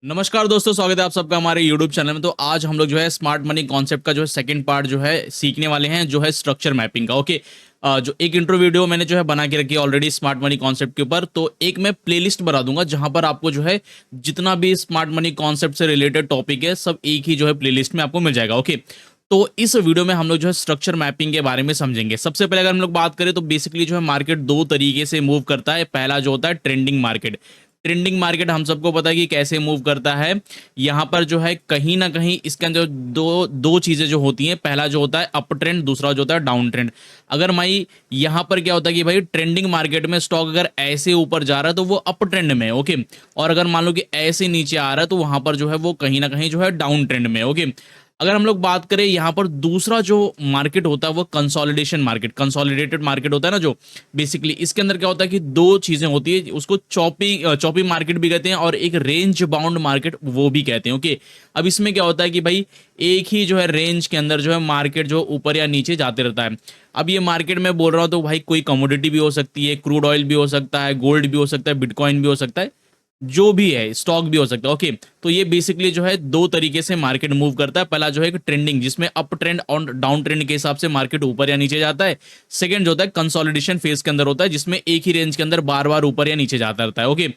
नमस्कार दोस्तों, स्वागत है आप सबका हमारे YouTube चैनल में। तो आज हम लोग जो है स्मार्ट मनी कॉन्सेप्ट का जो है सेकंड पार्ट जो है सीखने वाले हैं, जो है स्ट्रक्चर मैपिंग का। ओके, जो एक इंट्रो वीडियो मैंने जो है बना के रखी है ऑलरेडी स्मार्ट मनी कॉन्सेप्ट के ऊपर, तो एक मैं प्लेलिस्ट बना दूंगा जहां पर आपको जो है जितना भी स्मार्ट मनी कॉन्सेप्ट से रिलेटेड टॉपिक है सब एक ही जो है प्लेलिस्ट में आपको मिल जाएगा। ओके, तो इस वीडियो में हम लोग जो है स्ट्रक्चर मैपिंग के बारे में समझेंगे। सबसे पहले अगर हम लोग बात करें तो बेसिकली जो है मार्केट दो तरीके से मूव करता है। पहला जो होता है ट्रेंडिंग मार्केट। ट्रेंडिंग मार्केट हम सबको पता है कि कैसे मूव करता है। यहाँ पर जो है कहीं ना कहीं इसके अंदर दो दो चीजें जो होती हैं, पहला जो होता है अप ट्रेंड, दूसरा जो होता है डाउन ट्रेंड। अगर भाई यहाँ पर क्या होता है कि भाई ट्रेंडिंग मार्केट में स्टॉक अगर ऐसे ऊपर जा रहा है तो वो अप ट्रेंड में है। ओके, और अगर मान लो कि ऐसे नीचे आ रहा है तो वहां पर जो है वो कहीं ना कहीं जो है डाउन ट्रेंड में है। ओके, अगर हम लोग बात करें यहाँ पर दूसरा जो मार्केट होता है वो कंसोलिडेशन मार्केट, कंसोलिडेटेड मार्केट होता है ना, जो बेसिकली इसके अंदर क्या होता है कि दो चीजें होती है, उसको चॉपी मार्केट भी कहते हैं और एक रेंज बाउंड मार्केट वो भी कहते हैं। ओके, अब इसमें क्या होता है कि भाई एक ही जो है रेंज के अंदर जो है मार्केट जो ऊपर या नीचे जाते रहता है। अब ये मार्केट में बोल रहा हूँ तो भाई कोई कमोडिटी भी हो सकती है, क्रूड ऑयल भी हो सकता है, गोल्ड भी हो सकता है, बिटकॉइन भी हो सकता है, जो भी है स्टॉक भी हो सकता है। ओके, तो ये बेसिकली जो है दो तरीके से मार्केट मूव करता है। पहला जो है ट्रेंडिंग, जिसमें अप ट्रेंड और डाउन ट्रेंड के हिसाब से मार्केट ऊपर या नीचे जाता है। सेकंड जो होता है कंसोलिडेशन फेज के अंदर होता है, जिसमें एक ही रेंज के अंदर बार बार ऊपर या नीचे जाता रहता है। ओके,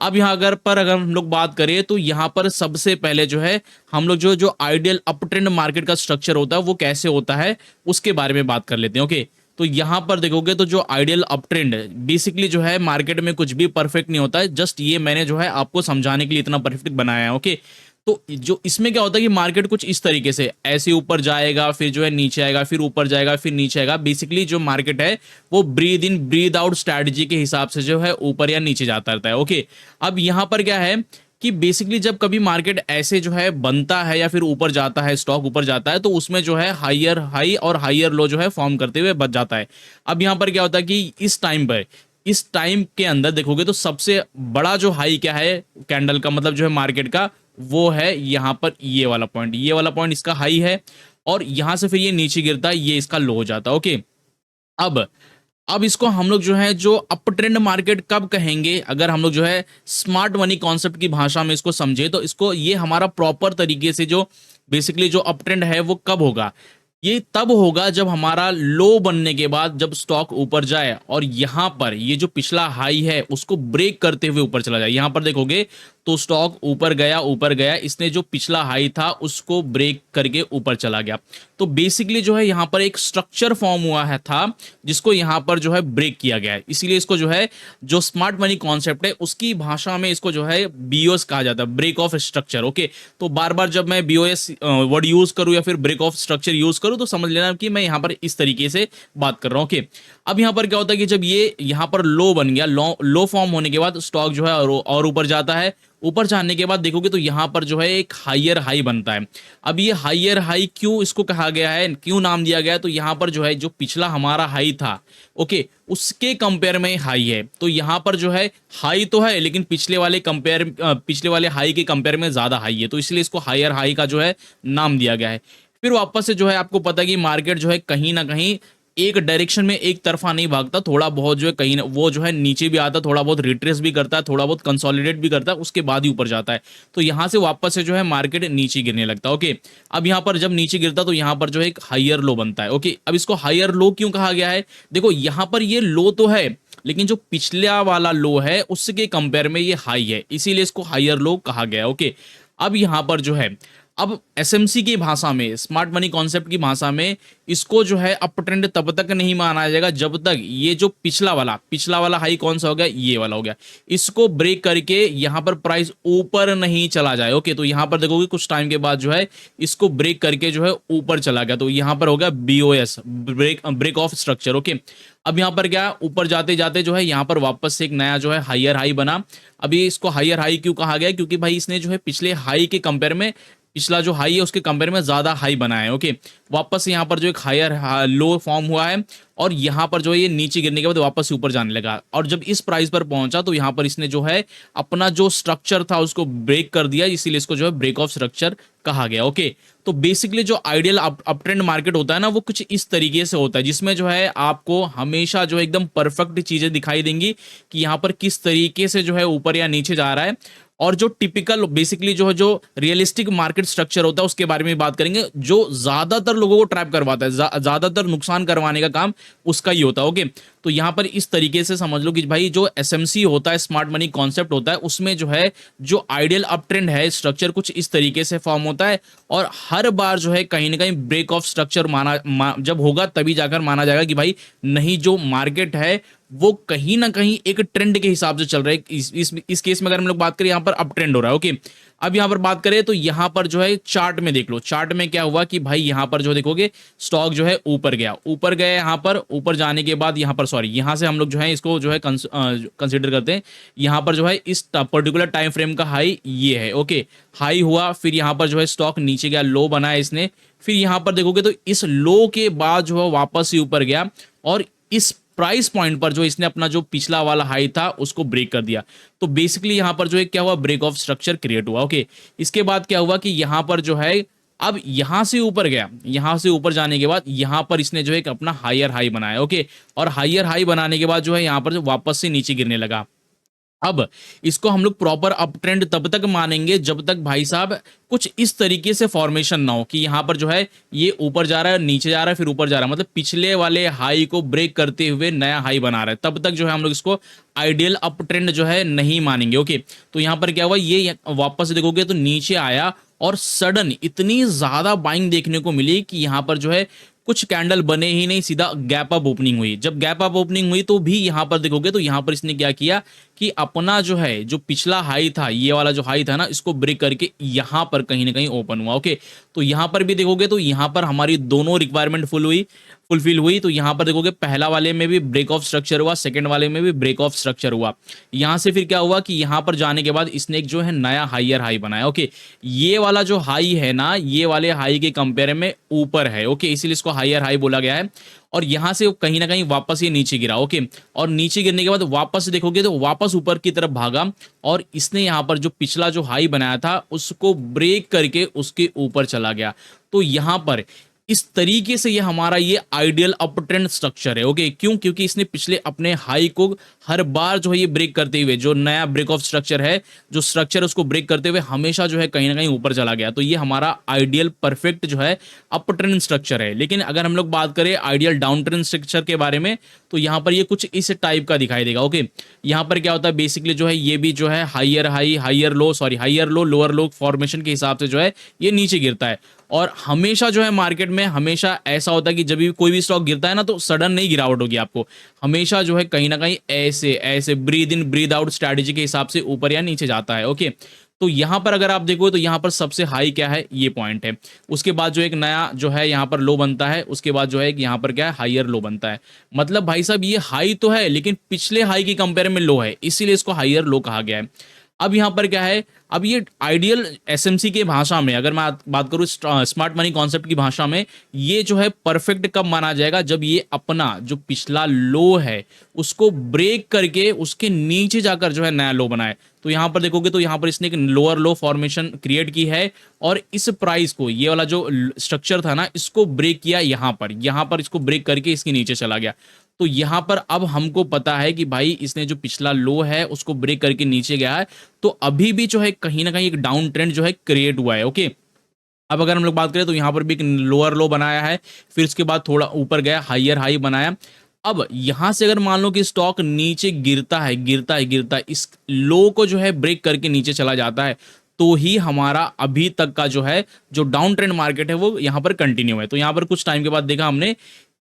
अब यहाँ अगर हम लोग बात करें तो यहाँ पर सबसे पहले जो है हम लोग जो जो आइडियल अप ट्रेंड मार्केट का स्ट्रक्चर होता है वो कैसे होता है उसके बारे में बात कर लेते हैं। ओके, तो यहां पर देखोगे तो जो आइडियल अप ट्रेंड बेसिकली जो है मार्केट में कुछ भी परफेक्ट नहीं होता है, जस्ट ये मैंने जो है आपको समझाने के लिए इतना परफेक्ट बनाया है। ओके, तो जो इसमें क्या होता है कि मार्केट कुछ इस तरीके से ऐसे ऊपर जाएगा, फिर जो है नीचे आएगा, फिर ऊपर जाएगा, फिर नीचे आएगा। बेसिकली जो मार्केट है वो breathe in breathe out strategy के हिसाब से जो है ऊपर या नीचे जाता रहता है। ओके, अब यहां पर क्या है कि बेसिकली जब कभी मार्केट ऐसे जो है बनता है या फिर ऊपर जाता है, स्टॉक ऊपर जाता है, तो उसमें जो है हायर हाई और हायर लो जो है फॉर्म करते हुए बच जाता है। अब यहां पर क्या होता है कि इस टाइम के अंदर देखोगे तो सबसे बड़ा जो हाई क्या है कैंडल का, मतलब जो है मार्केट का, वो है यहां पर ये वाला पॉइंट इसका हाई है, और यहां से फिर ये नीचे गिरता है, ये इसका लो हो जाता है। ओके, अब अब इसको हम लोग जो है जो अप ट्रेंड मार्केट कब कहेंगे, अगर हम लोग जो है स्मार्ट मनी कॉन्सेप्ट की भाषा में इसको समझे तो इसको ये हमारा प्रॉपर तरीके से जो बेसिकली जो अप ट्रेंड है वो कब होगा। ये तब होगा जब हमारा लो बनने के बाद जब स्टॉक ऊपर जाए और यहां पर ये जो पिछला हाई है उसको ब्रेक करते हुए ऊपर चला जाए। यहां पर देखोगे तो स्टॉक ऊपर गया, इसने जो पिछला हाई था उसको ब्रेक करके ऊपर चला गया। तो बेसिकली जो है यहां पर एक स्ट्रक्चर फॉर्म हुआ है था जिसको यहां पर जो है ब्रेक किया गया है। इसीलिए इसको जो है जो स्मार्ट मनी कॉन्सेप्ट है उसकी भाषा में इसको जो है बीओएस कहा जाता है, ब्रेक ऑफ स्ट्रक्चर। ओके, तो बार बार जब मैं बीओएस वर्ड यूज करूं या फिर ब्रेक ऑफ स्ट्रक्चर यूज करूं तो समझ लेना कि मैं यहां पर इस तरीके से बात कर रहा हूं। ओके, अब यहां पर क्या होता है कि जब ये यहां पर लो बन गया, लो फॉर्म होने के बाद स्टॉक जो है और ऊपर जाता है। ऊपर जाने के बाद देखोगे तो यहां पर जो है एक हायर हाई बनता है। अब ये हायर हाई क्यों इसको कहा गया है, क्यों नाम दिया गया है, तो यहां पर जो है जो पिछला हमारा हाई था, ओके, उसके कंपेयर में हाई है। तो यहां पर जो है हाई तो है लेकिन पिछले वाले हाई के कंपेयर में ज्यादा हाई है, तो इसलिए इसको हायर हाई का जो है नाम दिया गया है। फिर वापस से जो है आपको पता है कि मार्केट जो है कहीं ना कहीं एक डायरेक्शन में एक तरफा नहीं भागता, थोड़ा बहुत जो है कहीं वो जो है नीचे भी आता है, थोड़ा बहुत रिट्रेस भी करता है, थोड़ा बहुत कंसोलिडेट भी करता है, उसके बाद ही ऊपर जाता है। तो यहां से वापस से जो है मार्केट नीचे गिरने लगता है। ओके, अब यहां पर जब नीचे गिरता तो यहां पर जो है एक हायर लो बनता है। ओके, अब इसको हायर लो क्यों कहा गया है, देखो यहां पर ये लो तो है लेकिन जो पिछला वाला लो है उसके कंपेयर में ये हाई है, इसीलिए इसको हायर लो कहा गया है। ओके, अब यहां पर जो है अब एसएमसी की भाषा में, स्मार्ट मनी कॉन्सेप्ट की भाषा में, इसको जो है अप ट्रेंड तब तक नहीं माना जाएगा जब तक ये जो पिछला वाला हाई कौन सा हो गया, ये वाला हो गया, इसको ब्रेक करके यहां पर प्राइस ऊपर नहीं चला जाए। ओके, तो यहां पर देखोगे कुछ टाइम के बाद जो है इसको ब्रेक करके जो है ऊपर चला गया, तो यहां पर हो गया BOS, break of structure. Okay, अब यहां पर क्या ऊपर जाते जाते जो है यहां पर वापस से एक नया जो है हायर हाई बना। अभी इसको हायर हाई क्यों कहा गया, क्योंकि भाई इसने जो है पिछले हाई के कंपेयर में, पिछला जो हाई है उसके कंपेयर में ज्यादा हाई बनाया है। ओके, वापस से यहाँ पर जो एक हायर लो फॉर्म हुआ है और यहाँ पर जो है ये नीचे गिरने के बाद वापस से ऊपर जाने लगा, और जब इस प्राइस पर पहुंचा तो यहाँ पर इसने जो है अपना जो स्ट्रक्चर था उसको ब्रेक कर दिया, इसीलिए इसको जो है ब्रेक ऑफ स्ट्रक्चर कहा गया। ओके, तो बेसिकली जो आइडियल अप ट्रेंड मार्केट होता है ना वो कुछ इस तरीके से होता है, जिसमें जो है आपको हमेशा जो है एकदम परफेक्ट चीजें दिखाई देंगी कि यहाँ पर किस तरीके से जो है ऊपर या नीचे जा रहा है। और जो टिपिकल बेसिकली जो है जो रियलिस्टिक मार्केट स्ट्रक्चर होता है उसके बारे में बात करेंगे, जो ज्यादातर लोगों को ट्रैप करवाता है, ज्यादातर नुकसान करवाने का काम उसका ही होता है। ओके, तो यहाँ पर इस तरीके से समझ लो कि भाई जो एसएमसी होता है, स्मार्ट मनी कॉन्सेप्ट होता है, उसमें जो है जो आइडियल अप ट्रेंड है स्ट्रक्चर कुछ इस तरीके से फॉर्म होता है, और हर बार जो है कहीं ना कहीं ब्रेक ऑफ स्ट्रक्चर जब होगा तभी जाकर माना जाएगा कि भाई नहीं, जो मार्केट है वो कहीं ना कहीं एक ट्रेंड के हिसाब से चल रहा है। इस केस में अगर हम लोग बात करें, यहाँ पर अप ट्रेंड हो रहा है। ओके, अब यहाँ पर बात करें तो यहाँ पर जो है चार्ट में देख लो, चार्ट में क्या हुआ कि भाई यहाँ पर जो देखोगे स्टॉक जो है ऊपर गया, ऊपर गए, यहाँ पर ऊपर जाने के बाद यहाँ पर सॉरी यहाँ से हम लोग जो है इसको जो है कंसिडर करते हैं, यहाँ पर जो है इस पर्टिकुलर टाइम फ्रेम का हाई ये है। ओके, हाई हुआ, फिर यहाँ पर जो है स्टॉक नीचे गया, लो बनाया इसने, फिर यहाँ पर देखोगे तो इस लो के बाद जो है वापस ही ऊपर गया, और इस प्राइस पॉइंट पर जो इसने अपना जो पिछला वाला हाई था उसको ब्रेक कर दिया। तो बेसिकली यहां पर जो है क्या हुआ, ब्रेक ऑफ स्ट्रक्चर क्रिएट हुआ। ओके, इसके बाद क्या हुआ कि यहां पर जो है अब यहां से ऊपर गया, यहां से ऊपर जाने के बाद यहां पर इसने जो है एक अपना हायर हाई बनाया। ओके, और हायर हाई बनाने के बाद जो है यहां पर जो वापस से नीचे गिरने लगा। अब इसको हम लोग प्रॉपर अप ट्रेंड तब तक मानेंगे जब तक भाई साहब कुछ इस तरीके से फॉर्मेशन ना हो कि यहां पर जो है ये ऊपर जा रहा है, नीचे जा रहा है, फिर ऊपर जा रहा है, मतलब पिछले वाले हाई को ब्रेक करते हुए नया हाई बना रहा है, तब तक जो है हम लोग इसको आइडियल अप ट्रेंड जो है नहीं मानेंगे। ओके, तो यहां पर क्या हुआ, ये वापस देखोगे तो नीचे आया, और सडन इतनी ज्यादा बाइंग देखने को मिली कि यहां पर जो है कुछ कैंडल बने ही नहीं, सीधा गैप अप ओपनिंग हुई। जब गैप अप ओपनिंग हुई तो भी यहां पर देखोगे तो यहां पर इसने क्या किया कि अपना जो है जो पिछला हाई था, ये वाला जो हाई था ना, इसको ब्रेक करके यहां पर कहीं ना कहीं ओपन हुआ। ओके, तो यहां पर भी देखोगे तो यहां पर हमारी दोनों रिक्वायरमेंट फुलफिल हुई। तो यहां पर देखोगे पहला वाले में भी ब्रेक ऑफ स्ट्रक्चर हुआ, सेकंड वाले में भी ब्रेक ऑफ स्ट्रक्चर हुआ। यहां से फिर क्या हुआ कि यहां पर जाने के बाद इसने एक जो है नया हायर हाई बनाया। ओके, ये वाला जो हाई है ना, ये वाले हाई के कंपेयर में ऊपर है। ओके, इसीलिए इसको हायर हाई बोला गया है, और यहां से कहीं ना कहीं वापस ये नीचे गिरा। ओके, और नीचे गिरने के बाद वापस देखोगे तो वापस ऊपर की तरफ भागा, और इसने यहां पर जो पिछला जो हाई बनाया था उसको ब्रेक करके उसके ऊपर चला गया। तो यहां पर इस तरीके से ये हमारा ये आइडियल अप ट्रेंड स्ट्रक्चर है। ओके, क्यों? क्योंकि इसने पिछले अपने हाई को हर बार जो है ये ब्रेक करते हुए, जो नया ब्रेक ऑफ स्ट्रक्चर है, जो स्ट्रक्चर उसको ब्रेक करते हुए हमेशा जो है कहीं ना कहीं ऊपर चला गया। तो ये हमारा आइडियल परफेक्ट जो है अप ट्रेंड स्ट्रक्चर है। लेकिन अगर हम लोग बात करें आइडियल डाउन ट्रेंड स्ट्रक्चर के बारे में, तो यहाँ पर ये कुछ इस टाइप का दिखाई देगा। ओके, यहाँ पर क्या होता है बेसिकली जो है ये भी जो है higher high higher low, sorry higher low lower low formation के हिसाब से जो है ये नीचे गिरता है। और हमेशा जो है मार्केट में हमेशा ऐसा होता है कि जब भी कोई भी स्टॉक गिरता है ना, तो सडन नहीं गिरावट होगी आपको, हमेशा जो है कहीं ना कहीं ऐसे ऐसे breathe in breathe out strategy के हिसाब से ऊपर या नीचे जाता है। ओके, तो यहां पर अगर आप देखो तो यहां पर सबसे हाई क्या है, ये पॉइंट है, उसके बाद जो एक नया जो है यहां पर लो बनता है, उसके बाद जो है यहां पर क्या है हाइयर लो बनता है। मतलब भाई साहब ये हाई तो है लेकिन पिछले हाई के कंपेयर में लो है, इसीलिए इसको हाइयर लो कहा गया है। अब यहां पर क्या है, अब ये आइडियल एसएमसी के भाषा में अगर मैं बात करूं, स्मार्ट मनी कॉन्सेप्ट की भाषा में, ये जो है परफेक्ट कब माना जाएगा, जब ये अपना जो पिछला लो है उसको ब्रेक करके उसके नीचे जाकर जो है नया लो बनाए। तो यहां पर देखोगे तो यहां पर इसने एक लोअर लो फॉर्मेशन क्रिएट की है, और इस प्राइस को, ये वाला जो स्ट्रक्चर था ना, इसको ब्रेक किया यहां पर इसको ब्रेक करके इसके नीचे चला गया। तो यहां पर अब हमको पता है कि भाई इसने जो पिछला लो है उसको ब्रेक करके नीचे गया है, तो अभी भी जो है कहीं ना कहीं एक डाउन ट्रेंड जो है क्रिएट हुआ है। ओके, अब अगर हम लोग बात करें तो यहां पर भी एक लोअर लो बनाया है, फिर उसके बाद थोड़ा ऊपर गया, हाइयर हाई बनाया। अब यहां से अगर मान लो कि स्टॉक नीचे गिरता है, इस लो को जो है ब्रेक करके नीचे चला जाता है, तो ही हमारा अभी तक का जो है जो डाउन ट्रेंड मार्केट है वो यहां पर कंटिन्यू है। तो यहां पर कुछ टाइम के बाद देखा हमने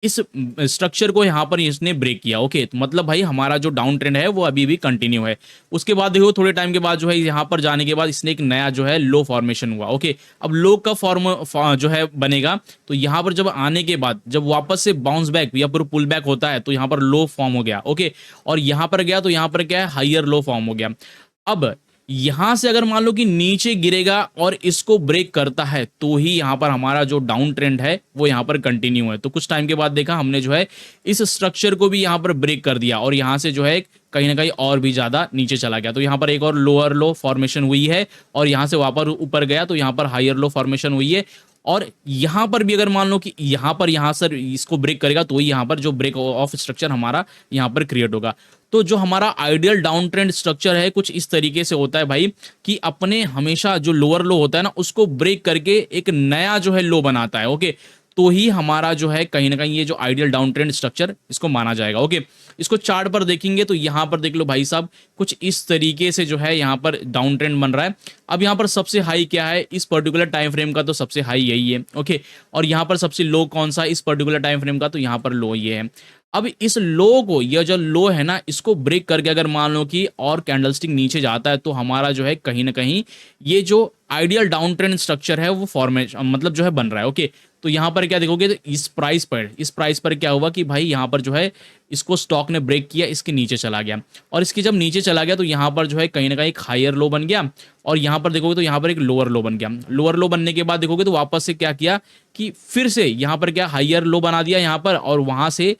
इस स्ट्रक्चर को यहां पर इसने ब्रेक किया। ओके, तो मतलब भाई हमारा जो डाउन ट्रेंड है वो अभी भी कंटिन्यू है। उसके बाद देखो थोड़े टाइम के बाद जो है यहां पर जाने के बाद इसने एक नया जो है लो फॉर्मेशन हुआ। ओके, अब लो का जो है बनेगा, तो यहां पर जब आने के बाद जब वापस से बाउंस बैक या फिर पुल बैक होता है तो यहां पर लो फॉर्म हो गया। ओके, और यहां पर गया तो यहां पर क्या है हाइयर लो फॉर्म हो गया। अब यहां से अगर मान लो कि नीचे गिरेगा और इसको ब्रेक करता है, तो ही यहां पर हमारा जो डाउन ट्रेंड है वो यहां पर कंटिन्यू है। तो कुछ टाइम के बाद देखा हमने जो है इस स्ट्रक्चर को भी यहां पर ब्रेक कर दिया, और यहां से जो है कहीं ना कहीं और भी ज्यादा नीचे चला गया। तो यहां पर एक और लोअर लो फॉर्मेशन हुई है, और यहां से वापस ऊपर गया तो यहां पर हाइयर लो फॉर्मेशन हुई है। और यहां पर भी अगर मान लो कि यहां से इसको ब्रेक करेगा, तो ही यहां पर जो ब्रेक ऑफ स्ट्रक्चर हमारा यहां पर क्रिएट होगा। तो जो हमारा आइडियल डाउन ट्रेंड स्ट्रक्चर है कुछ इस तरीके से होता है भाई, कि अपने हमेशा जो लोअर लो होता है ना उसको ब्रेक करके एक नया जो है लो बनाता है। ओके, तो ही हमारा जो है कहीं ना कहीं ये जो आइडियल डाउन ट्रेंड स्ट्रक्चर इसको माना जाएगा। ओके, इसको चार्ट पर देखेंगे तो यहाँ पर देख लो भाई साहब, कुछ इस तरीके से जो है यहाँ पर डाउन ट्रेंड बन रहा है। अब यहाँ पर सबसे हाई क्या है इस पर्टिकुलर टाइम फ्रेम का, तो सबसे हाई यही है। ओके, और यहाँ पर सबसे लो कौन सा इस पर्टिकुलर टाइम फ्रेम का, तो यहाँ पर लो ये है। अब इस लो को, यह जो लो है ना इसको ब्रेक करके अगर मान लो कि और कैंडलस्टिक नीचे जाता है, तो हमारा जो है कहीं ना कहीं ये जो आइडियल डाउन ट्रेंड स्ट्रक्चर है वो फॉर्मेशन मतलब जो है बन रहा है। ओके, तो यहाँ पर क्या देखोगे, तो इस प्राइस पर क्या हुआ कि भाई यहाँ पर जो है इसको स्टॉक ने ब्रेक किया, इसके नीचे चला गया, और इसके जब नीचे चला गया तो यहाँ पर जो है कहीं ना कहीं एक हायर लो बन गया, और यहाँ पर देखोगे तो यहाँ पर एक लोअर लो बन गया। लोअर लो बनने के बाद देखोगे तो वापस से क्या किया कि फिर से यहाँ पर क्या हायर लो बना दिया यहाँ पर, और वहां से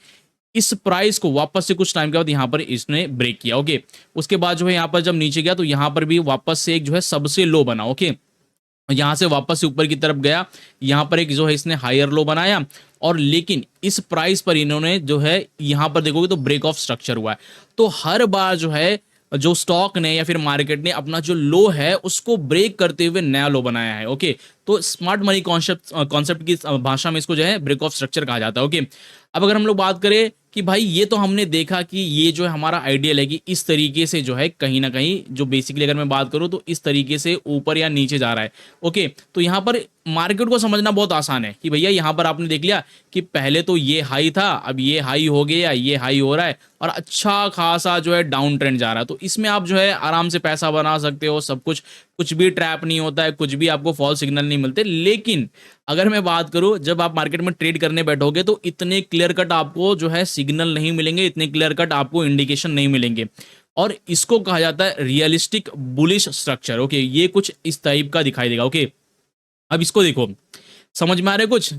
इस प्राइस को वापस से कुछ टाइम के बाद यहाँ पर इसने ब्रेक किया। ओके, उसके बाद जो है यहाँ पर जब नीचे गया तो यहाँ पर भी वापस से एक जो है सबसे लो बना। ओके, यहाँ से वापस से ऊपर की तरफ गया, यहाँ पर एक जो है इसने हायर लो बनाया, और लेकिन इस प्राइस पर इन्होंने जो है यहाँ पर देखोगे तो ब्रेक ऑफ स्ट्रक्चर हुआ है। तो हर बार जो है जो स्टॉक ने या फिर मार्केट ने अपना जो लो है उसको ब्रेक करते हुए नया लो बनाया है। ओके, तो स्मार्ट मनी कॉन्सेप्ट की भाषा में इसको जो है ब्रेक ऑफ स्ट्रक्चर कहा जाता है। ओके, अब अगर हम लोग बात करें कि भाई ये तो हमने देखा कि ये जो है हमारा आइडियल है कि इस तरीके से जो है कहीं ना कहीं जो बेसिकली अगर मैं बात करूं तो इस तरीके से ऊपर या नीचे जा रहा है। ओके, तो यहाँ पर मार्केट को समझना बहुत आसान है कि भैया यहाँ पर आपने देख लिया कि पहले तो ये हाई था, अब ये हाई हो गया, ये हाई हो रहा है, और अच्छा खासा जो है डाउन ट्रेंड जा रहा है। तो इसमें आप जो है आराम से पैसा बना सकते हो, सब कुछ, कुछ भी ट्रैप नहीं होता है, कुछ भी आपको फॉल्स सिग्नल नहीं मिलते। लेकिन अगर मैं बात करूं जब आप मार्केट में ट्रेड करने बैठोगे तो इतने क्लियर कट आपको जो है सिग्नल नहीं मिलेंगे, इतने क्लियर कट आपको इंडिकेशन नहीं मिलेंगे, और इसको कहा जाता है रियलिस्टिक बुलिश स्ट्रक्चर। ओके, ये कुछ इस टाइप का दिखाई देगा। ओके, अब इसको देखो, समझ में आ रहा है कुछ,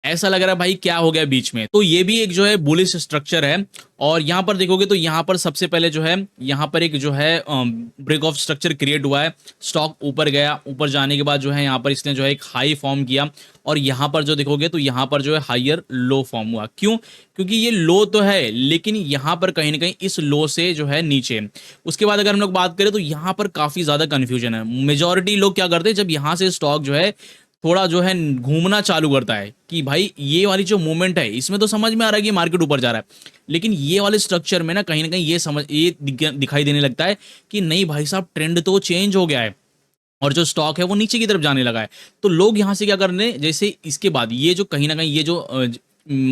ऐसा लग रहा है भाई क्या हो गया बीच में, तो ये भी एक जो है बुलिश स्ट्रक्चर है। और यहां पर देखोगे तो यहां पर सबसे पहले जो है यहां पर एक जो है ब्रेक ऑफ स्ट्रक्चर क्रिएट हुआ है, स्टॉक ऊपर गया, ऊपर जाने के बाद जो है यहां पर इसने जो है एक हाई फॉर्म किया, और यहां पर जो देखोगे तो यहां पर जो है हायर लो फॉर्म हुआ। क्यों? क्योंकि ये लो तो है लेकिन यहां पर कहीं ना कहीं इस लो से जो है नीचे। उसके बाद अगर हम लोग बात करें तो यहां पर काफी ज्यादा कंफ्यूजन है। मेजॉरिटी लोग क्या करते हैं, जब यहां से स्टॉक जो है थोड़ा जो है घूमना चालू करता है कि भाई ये वाली जो मूवमेंट है इसमें तो समझ में आ रहा है कि मार्केट ऊपर जा रहा है, लेकिन ये वाले स्ट्रक्चर में ना कहीं ना कहीं ये दिखाई देने लगता है कि नहीं भाई साहब ट्रेंड तो चेंज हो गया है और जो स्टॉक है वो नीचे की तरफ जाने लगा है। तो लोग यहाँ से क्या करने, जैसे इसके बाद ये जो कहीं ना कहीं ये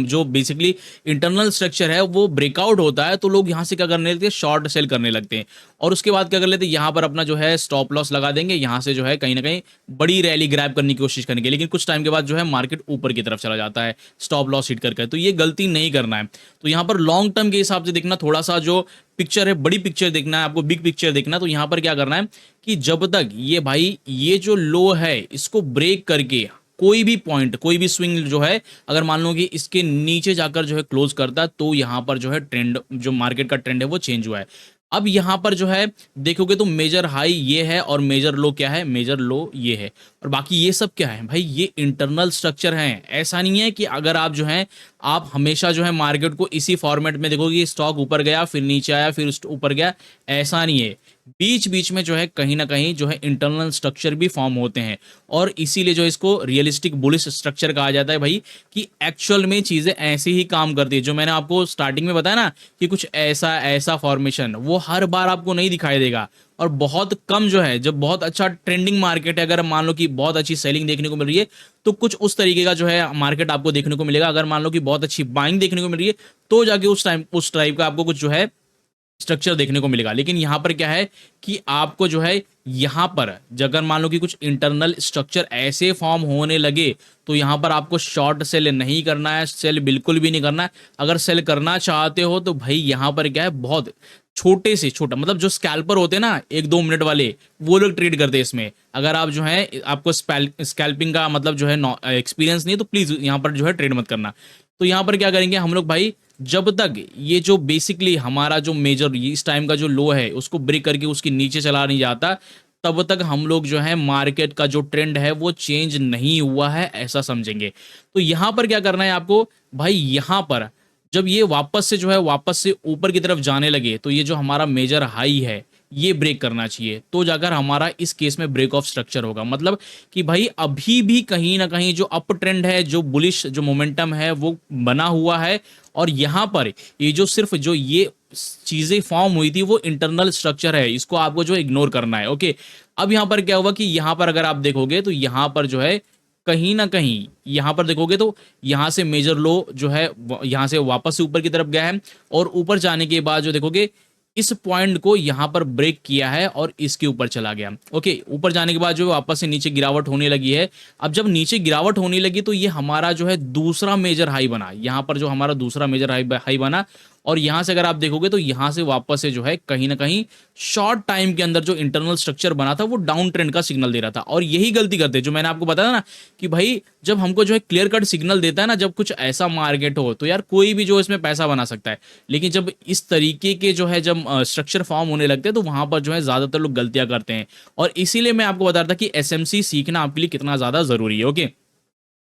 जो बेसिकली इंटरनल स्ट्रक्चर है वो ब्रेकआउट होता है, तो लोग यहाँ से क्या करने लगते हैं, शॉर्ट सेल करने लगते हैं, और उसके बाद क्या कर लेते हैं, यहाँ पर अपना जो है स्टॉप लॉस लगा देंगे, यहाँ से जो है कहीं ना कहीं बड़ी रैली ग्रैब करने की कोशिश करेंगे, लेकिन कुछ टाइम के बाद जो है मार्केट ऊपर की तरफ चला जाता है स्टॉप लॉस हिट करके। तो ये गलती नहीं करना है। तो यहाँ पर लॉन्ग टर्म के हिसाब से देखना, थोड़ा सा जो पिक्चर है बड़ी पिक्चर देखना है आपको, बिग पिक्चर देखना। तो यहाँ पर क्या करना है कि जब तक ये भाई ये जो लो है इसको ब्रेक करके कोई भी पॉइंट, कोई भी स्विंग जो है अगर मान लो कि इसके नीचे जाकर जो है क्लोज करता है, तो यहाँ पर जो है ट्रेंड, जो मार्केट का ट्रेंड है वो चेंज हुआ है। अब यहाँ पर जो है देखोगे तो मेजर हाई ये है और मेजर लो क्या है, मेजर लो ये है, और बाकी ये सब क्या है भाई, ये इंटरनल स्ट्रक्चर है। ऐसा नहीं है कि अगर आप जो है आप हमेशा जो है मार्केट को इसी फॉर्मेट में देखोगे, स्टॉक ऊपर गया फिर नीचे आया फिर ऊपर गया, ऐसा नहीं है। बीच बीच में जो है कहीं ना कहीं जो है इंटरनल स्ट्रक्चर भी फॉर्म होते हैं, और इसीलिए जो इसको रियलिस्टिक बुलिश स्ट्रक्चर कहा जाता है भाई, कि एक्चुअल में चीजें ऐसे ही काम करती है। जो मैंने आपको स्टार्टिंग में बताया ना कि कुछ ऐसा ऐसा फॉर्मेशन वो हर बार आपको नहीं दिखाई देगा, और बहुत कम जो है, जब बहुत अच्छा ट्रेंडिंग मार्केट है, अगर मान लो कि बहुत अच्छी सेलिंग देखने को मिल रही है तो कुछ उस तरीके का जो है मार्केट आपको देखने को मिलेगा। अगर मान लो कि बहुत अच्छी बाइंग देखने को मिल रही है तो जाके उस टाइप का आपको कुछ जो है स्ट्रक्चर देखने को मिलेगा। लेकिन यहाँ पर क्या है कि आपको जो है यहाँ पर अगर मान लो कि कुछ इंटरनल स्ट्रक्चर ऐसे फॉर्म होने लगे तो यहाँ पर आपको शॉर्ट सेल नहीं करना है, सेल बिल्कुल भी नहीं करना है। अगर सेल करना चाहते हो तो भाई यहाँ पर क्या है, बहुत छोटे से छोटा, मतलब जो स्कैल्पर होते हैं ना 1-2 मिनट वाले, वो लोग ट्रेड करते हैं इसमें। अगर आप जो है आपको स्कैल्पिंग का मतलब जो है एक्सपीरियंस नहीं है तो प्लीज यहाँ पर जो है ट्रेड मत करना। तो यहाँ पर क्या करेंगे हम लोग भाई, जब तक ये जो बेसिकली हमारा जो मेजर इस टाइम का जो लो है उसको ब्रेक करके उसके नीचे चला नहीं जाता, तब तक हम लोग जो है मार्केट का जो ट्रेंड है वो चेंज नहीं हुआ है ऐसा समझेंगे। तो यहां पर क्या करना है आपको भाई, यहां पर जब ये वापस से जो है वापस से ऊपर की तरफ जाने लगे तो ये जो हमारा मेजर हाई है ये ब्रेक करना चाहिए, तो जाकर हमारा इस केस में ब्रेक ऑफ स्ट्रक्चर होगा। मतलब कि भाई अभी भी कहीं ना कहीं जो अप ट्रेंड है, जो बुलिश जो मोमेंटम है वो बना हुआ है, और यहाँ पर ये जो सिर्फ जो ये चीजें फॉर्म हुई थी वो इंटरनल स्ट्रक्चर है, इसको आपको जो इग्नोर करना है। ओके, अब यहाँ पर क्या हुआ कि यहाँ पर अगर आप देखोगे तो यहाँ पर जो है कहीं ना कहीं यहाँ पर देखोगे तो यहाँ से मेजर लो जो है यहाँ से वापस से ऊपर की तरफ गया है, और ऊपर जाने के बाद जो देखोगे इस पॉइंट को यहाँ पर ब्रेक किया है और इसके ऊपर चला गया। ओके, ऊपर जाने के बाद जो वापस से नीचे गिरावट होने लगी है। अब जब नीचे गिरावट होने लगी तो ये हमारा जो है दूसरा मेजर हाई बना, यहाँ पर जो हमारा दूसरा मेजर हाई बना, और यहाँ से अगर आप देखोगे तो यहाँ से वापस से जो है कहीं ना कहीं शॉर्ट टाइम के अंदर जो इंटरनल स्ट्रक्चर बना था वो डाउन ट्रेंड का सिग्नल दे रहा था। और यही गलती करते हैं जो मैंने आपको बताया ना कि भाई जब हमको जो है क्लियर कट सिग्नल देता है ना, जब कुछ ऐसा मार्केट हो तो यार कोई भी जो इसमें पैसा बना सकता है, लेकिन जब इस तरीके के जो है जब स्ट्रक्चर फॉर्म होने लगते हैं तो वहां पर जो है ज्यादातर लोग गलतियां करते हैं। और इसीलिए मैं आपको बता रहा था कि एसएमसी सीखना आपके लिए कितना ज्यादा जरूरी है। ओके,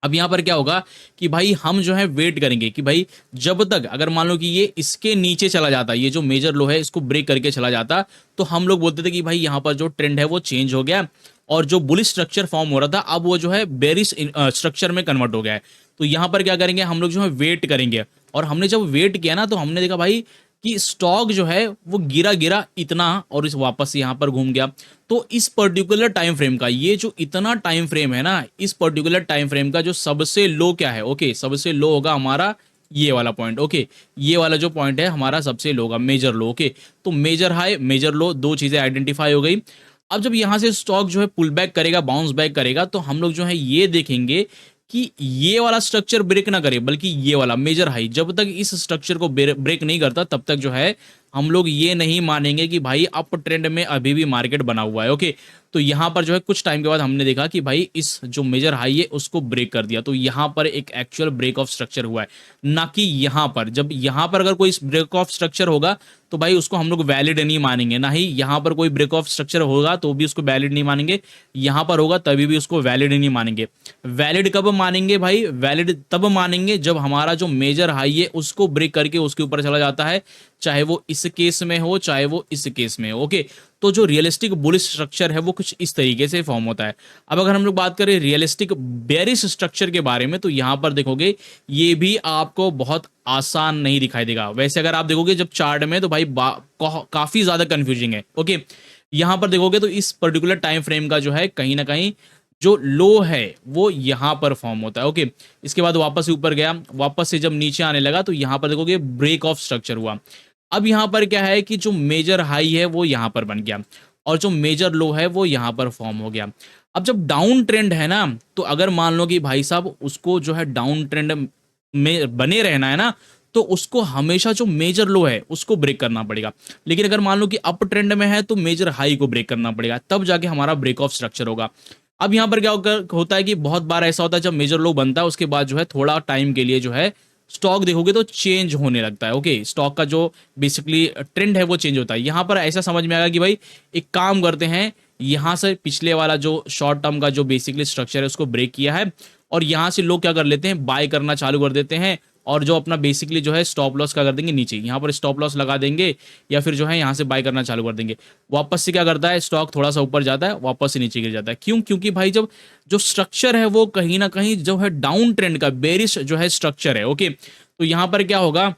अब यहाँ पर क्या होगा कि भाई हम जो है वेट करेंगे कि भाई जब तक अगर मान लो कि ये इसके नीचे चला जाता, ये जो मेजर लो है इसको ब्रेक करके चला जाता, तो हम लोग बोलते थे कि भाई यहाँ पर जो ट्रेंड है वो चेंज हो गया और जो बुलिश स्ट्रक्चर फॉर्म हो रहा था अब वो जो है बेरिश स्ट्रक्चर में कन्वर्ट हो गया है। तो यहाँ पर क्या करेंगे हम लोग जो है वेट करेंगे, और हमने जब वेट किया ना तो हमने देखा भाई कि स्टॉक जो है वो गिरा गिरा इतना और इस वापस से यहाँ पर घूम गया। तो इस पर्टिकुलर टाइम फ्रेम का ये जो इतना टाइम फ्रेम है ना, इस पर्टिकुलर टाइम फ्रेम का जो सबसे लो क्या है, ओके सबसे लो होगा हमारा ये वाला पॉइंट। ओके, ये वाला जो पॉइंट है हमारा सबसे लो होगा, मेजर लो। ओके, तो मेजर हाई मेजर लो दो चीजें आइडेंटिफाई हो गई। अब जब यहां से स्टॉक जो है पुल बैक करेगा, बाउंस बैक करेगा, तो हम लोग जो है ये देखेंगे कि ये वाला स्ट्रक्चर ब्रेक ना करे, बल्कि ये वाला मेजर हाई जब तक इस स्ट्रक्चर को ब्रेक नहीं करता तब तक जो है हम लोग ये नहीं मानेंगे कि भाई अप ट्रेंड में अभी भी मार्केट बना हुआ है। ओके, तो यहां पर जो है कुछ टाइम के बाद हमने देखा कि भाई इस जो मेजर हाई है उसको ब्रेक कर दिया, तो यहां पर एक एक्चुअल ब्रेक ऑफ स्ट्रक्चर हुआ है, ना कि यहां पर। जब यहां पर अगर कोई ब्रेक ऑफ स्ट्रक्चर होगा तो भाई उसको हम लोग वैलिड नहीं मानेंगे, ना ही यहां पर कोई ब्रेक ऑफ स्ट्रक्चर होगा तो भी उसको वैलिड नहीं मानेंगे, यहां पर होगा तभी भी उसको वैलिड नहीं मानेंगे। वैलिड कब मानेंगे भाई? वैलिड तब मानेंगे जब हमारा जो मेजर हाई है उसको ब्रेक करके उसके ऊपर चला जाता है, चाहे वो इस केस में हो चाहे वो इस केस में हो। ओके, तो जो रियलिस्टिक बुलिश स्ट्रक्चर है वो कुछ इस तरीके से फॉर्म होता है। अब अगर हम लोग बात करें रियलिस्टिक बेरिश स्ट्रक्चर के बारे में तो यहां पर देखोगे ये भी आपको बहुत आसान नहीं दिखाई देगा। वैसे अगर आप देखोगे जब चार्ट में तो भाई काफी ज्यादा कंफ्यूजिंग है। ओके, यहां पर देखोगे तो इस पर्टिकुलर टाइम फ्रेम का जो है कहीं ना कहीं जो लो है वो यहां पर फॉर्म होता है। ओके, इसके बाद वापस से ऊपर गया, वापस से जब नीचे आने लगा तो यहां पर देखोगे ब्रेक ऑफ स्ट्रक्चर हुआ। अब यहां पर क्या है कि जो मेजर हाई है वो यहां पर बन गया और जो मेजर लो है वो यहां पर फॉर्म हो गया। अब जब डाउन ट्रेंड है ना, तो अगर मान लो कि भाई साहब उसको जो है डाउन ट्रेंड में बने रहना है ना, तो उसको हमेशा जो मेजर लो है उसको ब्रेक करना पड़ेगा। लेकिन अगर मान लो कि अप ट्रेंड में है तो मेजर हाई को ब्रेक करना पड़ेगा, तब जाके हमारा ब्रेक ऑफ स्ट्रक्चर होगा। अब यहां पर क्या होता है कि बहुत बार ऐसा होता है जब मेजर लो बनता है उसके बाद जो है थोड़ा टाइम के लिए जो है स्टॉक देखोगे तो चेंज होने लगता है। ओके, स्टॉक का जो बेसिकली ट्रेंड है वो चेंज होता है। यहां पर ऐसा समझ में आएगा कि भाई एक काम करते हैं, यहां से पिछले वाला जो शॉर्ट टर्म का जो बेसिकली स्ट्रक्चर है उसको ब्रेक किया है और यहां से लोग क्या कर लेते हैं, बाय करना चालू कर देते हैं और जो अपना बेसिकली जो है स्टॉप लॉस क्या कर देंगे, नीचे यहाँ पर स्टॉप लॉस लगा देंगे या फिर जो है यहाँ से बाय करना चालू कर देंगे। वापस से क्या करता है, स्टॉक थोड़ा सा ऊपर जाता है वापस से नीचे गिर जाता है। क्यों? क्योंकि भाई जब जो स्ट्रक्चर है वो कहीं ना कहीं जो है डाउन ट्रेंड का बेरिश जो है स्ट्रक्चर है। ओके, तो यहाँ पर क्या होगा,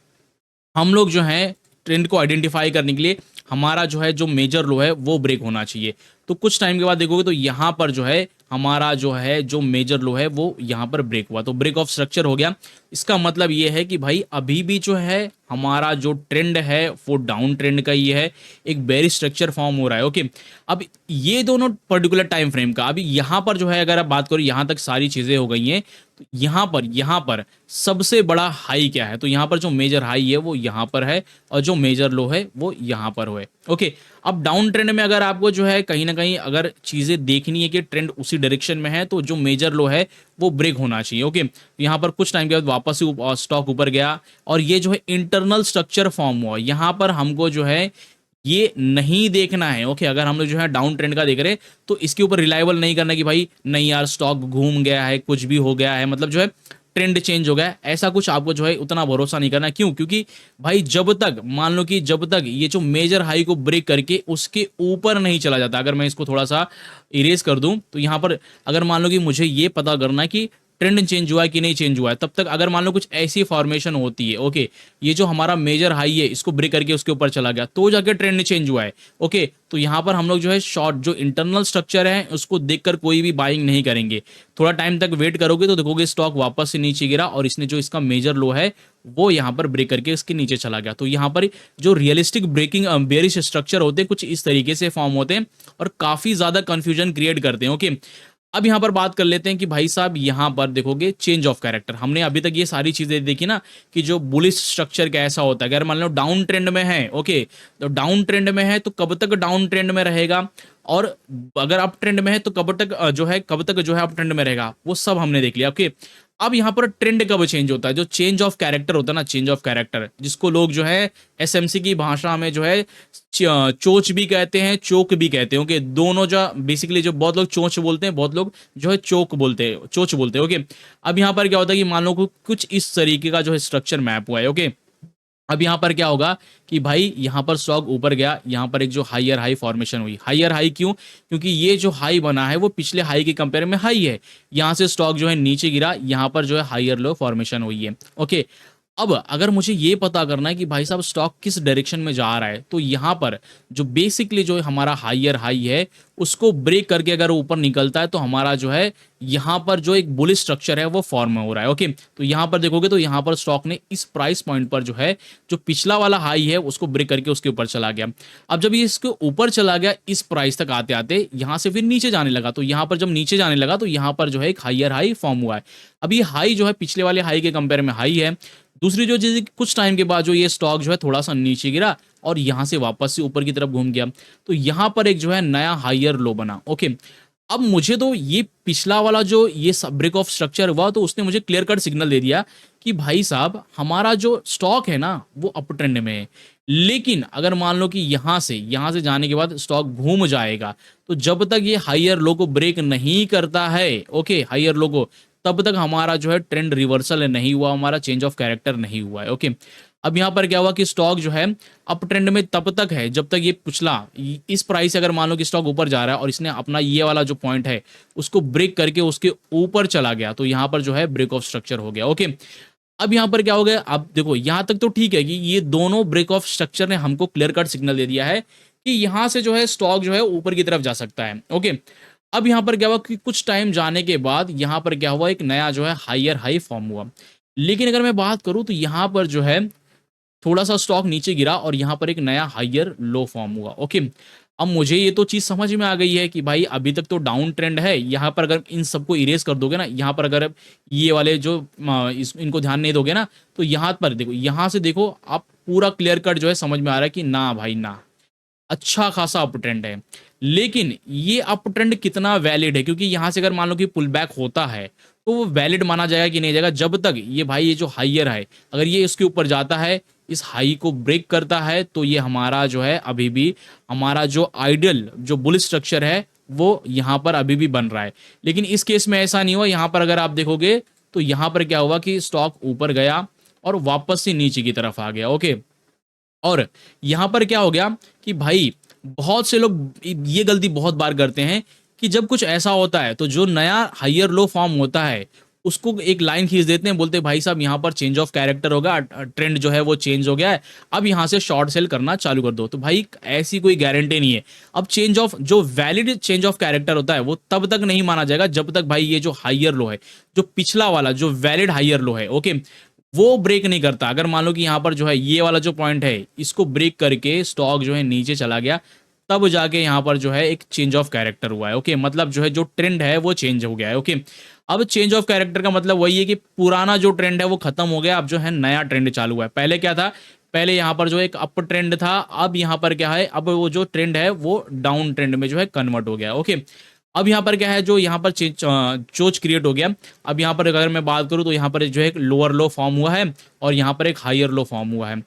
हम लोग जो है ट्रेंड को आइडेंटिफाई करने के लिए हमारा जो है जो मेजर लो है वो ब्रेक होना चाहिए। तो कुछ टाइम के बाद देखोगे तो यहाँ पर जो है हमारा जो है जो मेजर लो है वो यहाँ पर ब्रेक हुआ, तो ब्रेक ऑफ स्ट्रक्चर हो गया। इसका मतलब ये है कि भाई अभी भी जो है हमारा जो ट्रेंड है वो डाउन ट्रेंड का ही है, एक बेरिश स्ट्रक्चर फॉर्म हो रहा है। ओके, अब ये दोनों पर्टिकुलर टाइम फ्रेम का अभी यहाँ पर जो है अगर आप बात करो यहाँ तक सारी चीजें हो गई हैं, तो यहाँ पर सबसे बड़ा हाई क्या है, तो यहाँ पर जो मेजर हाई है वो यहाँ पर है और जो मेजर लो है वो यहाँ पर है। ओके, अब डाउन ट्रेंड में अगर आपको जो है कहीं ना कहीं अगर चीजें देखनी है कि ट्रेंड उसी डायरेक्शन में है तो जो मेजर लो है वो ब्रेक होना चाहिए। ओके, यहाँ पर कुछ टाइम के बाद वापस से स्टॉक ऊपर गया और ये जो है इंटरनल स्ट्रक्चर फॉर्म हुआ, यहाँ पर हमको जो है ये नहीं देखना है। ओके, अगर हम लोग जो है डाउन ट्रेंड का देख रहे हैं तो इसके ऊपर रिलायबल नहीं करना कि भाई नहीं यार स्टॉक घूम गया है कुछ भी हो गया है, मतलब जो है ट्रेंड चेंज हो गया, ऐसा कुछ आपको जो है उतना भरोसा नहीं करना। क्यों? क्योंकि भाई जब तक मान लो कि जब तक ये जो मेजर हाई को ब्रेक करके उसके ऊपर नहीं चला जाता, अगर मैं इसको थोड़ा सा इरेज कर दूं तो यहाँ पर अगर मान लो कि मुझे ये पता करना है कि ट्रेंड चेंज हुआ है कि नहीं चेंज हुआ है, तब तक अगर मान लो कुछ ऐसी फॉर्मेशन होती है, ओके, ये जो हमारा मेजर हाई है इसको ब्रेक करके उसके ऊपर चला गया तो जाके ट्रेंड चेंज हुआ है, ओके, तो यहाँ पर हम लोग जो है शॉर्ट जो इंटरनल स्ट्रक्चर है उसको देखकर कोई भी बाइंग नहीं करेंगे। थोड़ा टाइम तक वेट करोगे तो देखोगे स्टॉक वापस से नीचे गिरा और इसने जो इसका मेजर लो है वो यहाँ पर ब्रेक करके इसके नीचे चला गया। तो यहाँ पर जो रियलिस्टिक ब्रेकिंग बेरिश स्ट्रक्चर होते हैं कुछ इस तरीके से फॉर्म होते हैं और काफी ज्यादा कंफ्यूजन क्रिएट करते हैं। ओके, अब यहाँ पर बात कर लेते हैं कि भाई साहब यहाँ पर देखोगे चेंज ऑफ कैरेक्टर। हमने अभी तक ये सारी चीजें देखी ना कि जो बुलिश स्ट्रक्चर कैसा होता है। अगर मान लो डाउन ट्रेंड में है, ओके, तो डाउन ट्रेंड में है तो कब तक डाउन ट्रेंड में रहेगा, और अगर अप ट्रेंड में है तो कब तक जो है अप ट्रेंड में रहेगा, वो सब हमने देख लिया। ओके, अब यहाँ पर ट्रेंड कब चेंज होता है, जो चेंज ऑफ कैरेक्टर होता है ना, चेंज ऑफ कैरेक्टर जिसको लोग जो है एसएमसी की भाषा में जो है चोच भी कहते हैं, चोक भी कहते हैं। ओके, दोनों जो बेसिकली जो बहुत लोग चोच बोलते हैं, बहुत लोग जो है चोच बोलते हैं। ओके, अब यहाँ पर क्या होता है कि मान लो कुछ इस तरीके का जो है स्ट्रक्चर मैप हुआ है। ओके, अब यहाँ पर क्या होगा कि भाई यहाँ पर स्टॉक ऊपर गया, यहाँ पर एक जो हायर हाई फॉर्मेशन हुई। हायर हाई क्यों? क्योंकि ये जो हाई बना है वो पिछले हाई के कंपेयर में हाई है। यहाँ से स्टॉक जो है नीचे गिरा, यहाँ पर जो है हायर लो फॉर्मेशन हुई है। ओके, अब अगर मुझे ये पता करना है कि भाई साहब स्टॉक किस डायरेक्शन में जा रहा है, तो यहाँ पर जो बेसिकली जो हमारा हायर हाई है उसको ब्रेक करके अगर ऊपर निकलता है तो हमारा जो है यहाँ पर जो एक बुलिश स्ट्रक्चर है वो फॉर्म हो रहा है। ओके, तो यहाँ पर देखोगे तो यहाँ पर स्टॉक ने इस प्राइस पॉइंट पर जो है जो पिछला वाला हाई है उसको ब्रेक करके उसके ऊपर चला गया। अब जब ये इसके ऊपर चला गया इस प्राइस तक आते आते यहाँ से फिर नीचे जाने लगा, तो यहाँ पर जब नीचे जाने लगा तो यहाँ पर जो है एक हायर हाई फॉर्म हुआ है। अब ये हाई जो है पिछले वाले हाई के कंपेयर में हाई है। दूसरी जो चीज, कुछ टाइम के बाद जो ये स्टॉक जो है थोड़ा सा नीचे गिरा और यहां से वापस से ऊपर की तरफ घूम गया, तो यहां पर एक जो है नया हायर लो बना। ओके, अब मुझे तो ये पिछला वाला जो ये ब्रेक ऑफ स्ट्रक्चर हुआ तो उसने मुझे क्लियर कट सिग्नल दे दिया कि भाई साहब हमारा जो स्टॉक है ना वो अप ट्रेंड में है। लेकिन अगर मान लो कि यहां से जाने के बाद स्टॉक घूम जाएगा, तो जब तक ये हायर लो को ब्रेक नहीं करता है, ओके, हायर लो को, तब तक हमारा जो है ट्रेंड रिवर्सल नहीं हुआ, हमारा चेंज ऑफ कैरेक्टर नहीं हुआ है। ओके, अब यहाँ पर क्या हुआ कि स्टॉक जो है अप ट्रेंड में तब तक है जब तक ये पिछला इस प्राइस से, अगर मान लो कि स्टॉक ऊपर जा रहा है और इसने अपना ये वाला जो पॉइंट है उसको ब्रेक करके उसके ऊपर चला गया, तो यहाँ पर जो है ब्रेक ऑफ स्ट्रक्चर हो गया। ओके, अब यहाँ पर क्या हो गया, अब देखो यहाँ तक तो ठीक है कि ये दोनों ब्रेक ऑफ स्ट्रक्चर ने हमको क्लियर कट सिग्नल दे दिया है कि यहाँ से जो है स्टॉक जो है ऊपर की तरफ जा सकता है। ओके, अब यहाँ पर क्या हुआ कि कुछ टाइम जाने के बाद यहाँ पर क्या हुआ, एक नया जो है हायर हाई फॉर्म हुआ। लेकिन अगर मैं बात करूँ तो यहाँ पर जो है थोड़ा सा स्टॉक नीचे गिरा और यहाँ पर एक नया हायर लो फॉर्म हुआ। ओके, अब मुझे ये तो चीज समझ में आ गई है कि भाई अभी तक तो डाउन ट्रेंड है। यहाँ पर अगर इन सबको इरेज कर दोगे ना, यहाँ पर अगर ये वाले जो इनको ध्यान नहीं दोगे ना, तो यहाँ पर देखो, यहाँ से देखो आप पूरा क्लियर कट जो है समझ में आ रहा है कि ना भाई ना, अच्छा खासा अप ट्रेंड है। लेकिन ये अप ट्रेंड कितना वैलिड है, क्योंकि यहां से अगर मान लो कि पुल बैक होता है तो वो वैलिड माना जाएगा कि नहीं जाएगा, जब तक ये भाई ये जो हाइयर है अगर ये इसके ऊपर जाता है, इस हाई को ब्रेक करता है, तो ये हमारा जो है अभी भी हमारा जो आइडियल जो बुल स्ट्रक्चर है वो यहाँ पर अभी भी बन रहा है। लेकिन इस केस में ऐसा नहीं हुआ। यहाँ पर अगर आप देखोगे तो यहाँ पर क्या हुआ कि स्टॉक ऊपर गया और वापस से नीचे की तरफ आ गया। ओके, और यहां पर क्या हो गया कि भाई बहुत से लोग ये गलती बहुत बार करते हैं कि जब कुछ ऐसा होता है तो जो नया हायर लो फॉर्म होता है उसको एक लाइन खींच देते हैं, बोलते हैं भाई साहब यहाँ पर चेंज ऑफ कैरेक्टर होगा, ट्रेंड जो है वो चेंज हो गया है, अब यहाँ से शॉर्ट सेल करना चालू कर दो। तो भाई ऐसी कोई गारंटी नहीं है। अब चेंज ऑफ जो वैलिड चेंज ऑफ कैरेक्टर होता है वो तब तक नहीं माना जाएगा जब तक भाई ये जो हायर लो है, जो पिछला वाला जो वैलिड हायर लो है, ओके, वो ब्रेक नहीं करता। अगर मान लो कि यहाँ पर जो है ये वाला जो पॉइंट है इसको ब्रेक करके स्टॉक जो है नीचे चला गया, तब जाके यहाँ पर जो है एक चेंज ऑफ कैरेक्टर हुआ है। ओके, मतलब जो है जो ट्रेंड है वो चेंज हो गया है। ओके, अब चेंज ऑफ कैरेक्टर का मतलब वही है कि पुराना जो ट्रेंड है वो खत्म हो गया, अब जो है नया ट्रेंड चालू हुआ है। पहले क्या था, पहले यहाँ पर जो एक अप ट्रेंड था, अब यहाँ पर क्या है, अब वो जो ट्रेंड है वो डाउन ट्रेंड में जो है कन्वर्ट हो गया। ओके, अब यहाँ पर क्या है, जो यहाँ पर चोच क्रिएट हो गया। अब यहाँ पर अगर मैं बात करूँ तो यहाँ पर जो है एक लोअर लो फॉर्म हुआ है और यहाँ पर एक हायर लो फॉर्म हुआ है।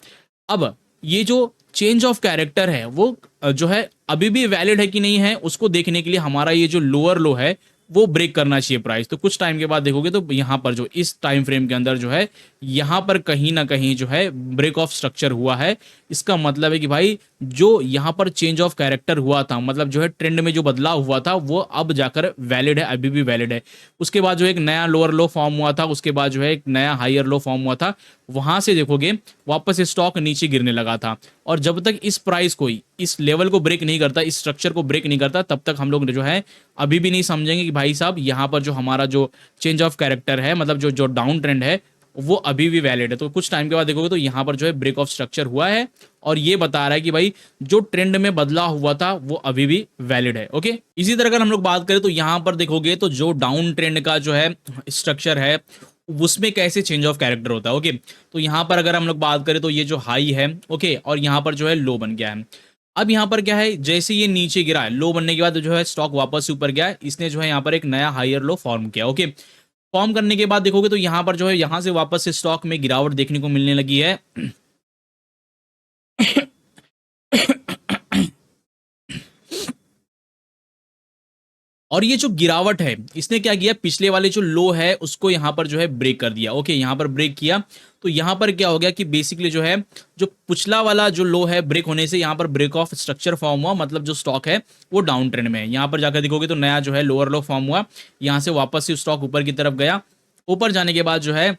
अब ये जो चेंज ऑफ कैरेक्टर है वो जो है अभी भी वैलिड है कि नहीं है उसको देखने के लिए हमारा ये जो लोअर लो है वो ब्रेक करना चाहिए प्राइस। तो कुछ टाइम के बाद देखोगे तो यहाँ पर जो इस टाइम फ्रेम के अंदर जो है यहाँ पर कहीं ना कहीं जो है ब्रेक ऑफ स्ट्रक्चर हुआ है। इसका मतलब है कि भाई जो यहाँ पर चेंज ऑफ कैरेक्टर हुआ था, मतलब जो है ट्रेंड में जो बदलाव हुआ था वो अब जाकर वैलिड है, अभी भी वैलिड है। उसके बाद जो एक नया लोअर लो फॉर्म हुआ था, उसके बाद जो है एक नया हायर लो फॉर्म हुआ था, वहां से देखोगे वापस स्टॉक नीचे गिरने लगा था। और जब तक इस प्राइस को इस लेवल को ब्रेक नहीं करता, इस स्ट्रक्चर को ब्रेक नहीं करता, तब तक हम लोग जो है अभी भी नहीं समझेंगे कि भाई साहब यहाँ पर जो हमारा जो चेंज ऑफ कैरेक्टर है, मतलब जो जो डाउन ट्रेंड है वो अभी भी वैलिड है। तो कुछ टाइम के बाद देखोगे तो यहाँ पर जो है ब्रेक ऑफ स्ट्रक्चर हुआ है और ये बता रहा है कि भाई जो ट्रेंड में बदलाव हुआ था वो अभी भी वैलिड है। ओके, इसी तरह अगर हम लोग बात करें तो यहाँ पर देखोगे तो जो डाउन ट्रेंड का जो है स्ट्रक्चर है उसमें कैसे चेंज ऑफ कैरेक्टर होता है। ओके, तो यहाँ पर अगर हम लोग बात करें तो ये जो हाई है, ओके, और यहाँ पर जो है लो बन गया है। अब यहाँ पर क्या है, जैसे ये नीचे गिरा है, लो बनने के बाद जो है स्टॉक वापस से ऊपर गया है, इसने जो है यहाँ पर एक नया हायर लो फॉर्म किया। ओके, फॉर्म करने के बाद देखोगे तो यहाँ पर जो है यहाँ से वापस से स्टॉक में गिरावट देखने को मिलने लगी है। और ये जो गिरावट है इसने क्या किया, पिछले वाले जो लो है उसको यहाँ पर जो है ब्रेक कर दिया। ओके, यहाँ पर ब्रेक किया तो यहाँ पर क्या हो गया कि बेसिकली जो है जो पिछला वाला जो लो है ब्रेक होने से यहाँ पर ब्रेक ऑफ स्ट्रक्चर फॉर्म हुआ, मतलब जो स्टॉक है वो डाउन ट्रेंड में है। यहाँ पर जाकर देखोगे तो नया जो है लोअर लो फॉर्म हुआ, यहाँ से वापस से स्टॉक ऊपर की तरफ गया, ऊपर जाने के बाद जो है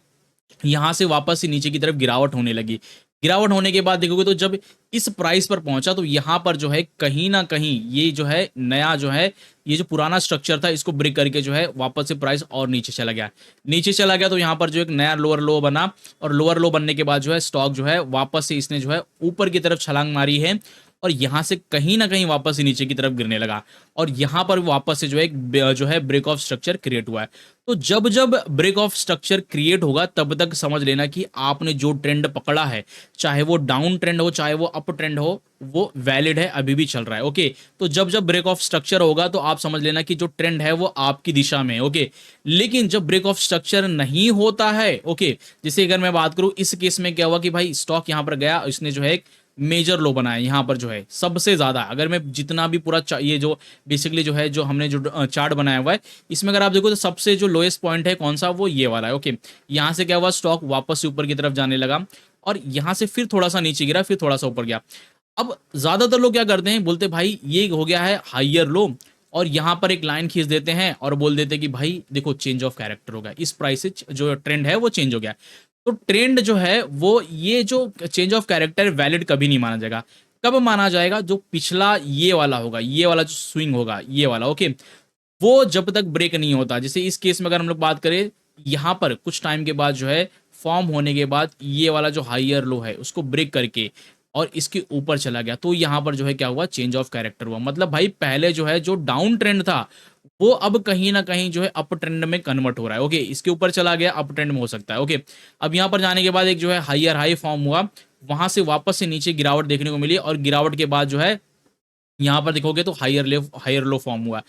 यहाँ से वापस से नीचे की तरफ गिरावट होने लगी। गिरावट होने के बाद देखोगे तो जब इस प्राइस पर पहुंचा तो यहाँ पर जो है कहीं ना कहीं ये जो है नया जो है ये जो पुराना स्ट्रक्चर था इसको ब्रेक करके जो है वापस से प्राइस और नीचे चला गया। नीचे चला गया तो यहाँ पर जो एक नया लोअर लो बना और लोअर लो बनने के बाद जो है स्टॉक जो है वापस से इसने जो है ऊपर की तरफ छलांग मारी है और यहाँ से कहीं ना कहीं वापस से नीचे की तरफ गिरने लगा और यहाँ पर वापस से जो है जो है ब्रेक ऑफ स्ट्रक्चर क्रिएट हुआ है। तो जब जब ब्रेक ऑफ स्ट्रक्चर क्रिएट होगा तब तक समझ लेना कि आपने जो ट्रेंड पकड़ा है, चाहे वो डाउन ट्रेंड हो चाहे वो अप ट्रेंड हो, वो वैलिड है, अभी भी चल रहा है। ओके, तो जब जब ब्रेक ऑफ स्ट्रक्चर होगा तो आप समझ लेना कि जो ट्रेंड है वो आपकी दिशा में है। ओके, लेकिन जब ब्रेक ऑफ स्ट्रक्चर नहीं होता है, ओके, जैसे अगर मैं बात करूं इस केस में क्या हुआ कि भाई स्टॉक यहां पर गया, इसने जो है एक मेजर लो बनाया यहाँ पर जो है सबसे ज्यादा, अगर मैं जितना भी पूरा ये जो बेसिकली जो है जो हमने जो चार्ट बनाया हुआ है इसमें अगर आप देखो तो सबसे जो लोएस्ट पॉइंट है कौन सा, वो ये वाला है। ओके, यहाँ से क्या हुआ, स्टॉक वापस से ऊपर की तरफ जाने लगा और यहाँ से फिर थोड़ा सा नीचे गिरा, फिर थोड़ा सा ऊपर गया। अब ज्यादातर लोग क्या करते हैं, बोलते भाई ये हो गया है हायर लो और यहाँ पर एक लाइन खींच देते हैं और बोल देते हैं कि भाई देखो चेंज ऑफ कैरेक्टर हो गया, इस प्राइस से जो ट्रेंड है वो चेंज हो गया। तो ट्रेंड जो है वो ये जो चेंज ऑफ कैरेक्टर वैलिड कभी नहीं माना जाएगा। कब माना जाएगा, जो पिछला ये वाला होगा, ये वाला जो स्विंग होगा ये वाला, ओके, वो जब तक ब्रेक नहीं होता। जैसे इस केस में अगर हम लोग बात करें, यहाँ पर कुछ टाइम के बाद जो है फॉर्म होने के बाद ये वाला जो हायर लो है उसको ब्रेक करके और इसके ऊपर चला गया, तो यहाँ पर जो है क्या हुआ, चेंज ऑफ कैरेक्टर हुआ। मतलब भाई पहले जो है जो डाउन ट्रेंड था वो अब कहीं ना कहीं जो है अप ट्रेंड में कन्वर्ट हो रहा है। ओके, इसके ऊपर चला गया, अप ट्रेंड में हो सकता है। ओके, अब यहाँ पर जाने के बाद एक जो है हायर हाई फॉर्म हुआ, वहां से वापस से नीचे गिरावट देखने को मिली और गिरावट के बाद जो है यहाँ पर देखोगे तो हायर लो फॉर्म हुआ।